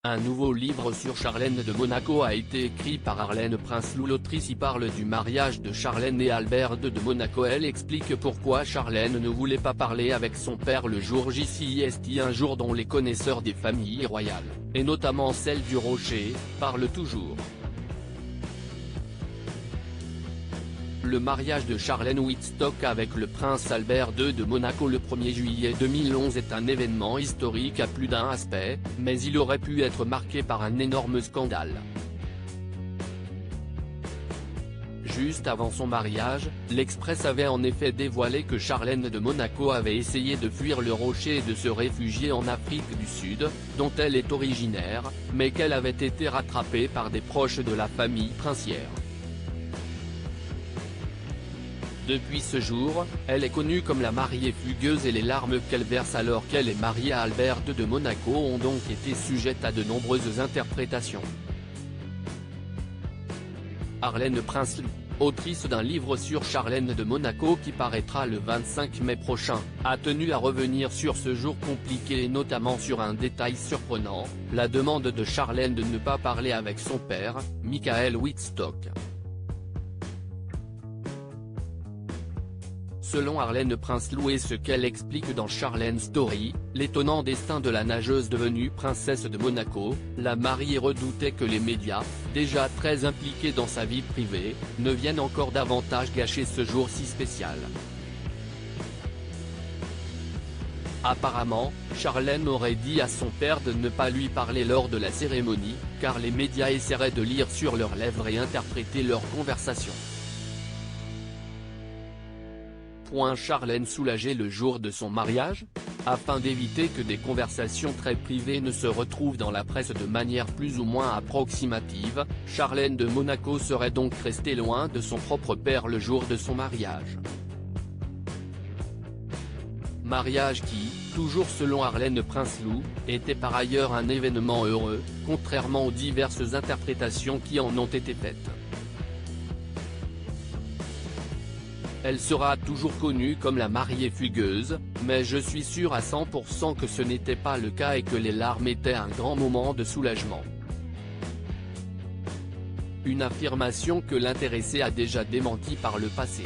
Un nouveau livre sur Charlène de Monaco a été écrit par Arlène Prinsloo. L'autrice y parle du mariage de Charlène et Albert II de Monaco. Elle explique pourquoi Charlène ne voulait pas parler avec son père le jour J. C'est un jour dont les connaisseurs des familles royales, et notamment celle du Rocher, parlent toujours. Le mariage de Charlène Wittstock avec le prince Albert II de Monaco le 1er juillet 2011 est un événement historique à plus d'un aspect, mais il aurait pu être marqué par un énorme scandale. Juste avant son mariage, l'Express avait en effet dévoilé que Charlène de Monaco avait essayé de fuir le Rocher et de se réfugier en Afrique du Sud, dont elle est originaire, mais qu'elle avait été rattrapée par des proches de la famille princière. Depuis ce jour, elle est connue comme la mariée fugueuse et les larmes qu'elle verse alors qu'elle est mariée à Albert II de Monaco ont donc été sujettes à de nombreuses interprétations. Arlène Prinsloo, autrice d'un livre sur Charlène de Monaco qui paraîtra le 25 mai prochain, a tenu à revenir sur ce jour compliqué et notamment sur un détail surprenant, la demande de Charlène de ne pas parler avec son père, Michael Wittstock. Selon Arlène Prinsloo et ce qu'elle explique dans Charlène Story, l'étonnant destin de la nageuse devenue princesse de Monaco, la mariée redoutait que les médias, déjà très impliqués dans sa vie privée, ne viennent encore davantage gâcher ce jour si spécial. Apparemment, Charlène aurait dit à son père de ne pas lui parler lors de la cérémonie, car les médias essaieraient de lire sur leurs lèvres et interpréter leur conversation. Charlène soulagée le jour de son mariage ? Afin d'éviter que des conversations très privées ne se retrouvent dans la presse de manière plus ou moins approximative, Charlène de Monaco serait donc restée loin de son propre père le jour de son mariage. Mariage qui, toujours selon Arlène Prinsloo, était par ailleurs un événement heureux, contrairement aux diverses interprétations qui en ont été faites. Elle sera toujours connue comme la mariée fugueuse, mais je suis sûr à 100% que ce n'était pas le cas et que les larmes étaient un grand moment de soulagement. Une affirmation que l'intéressé a déjà démentie par le passé.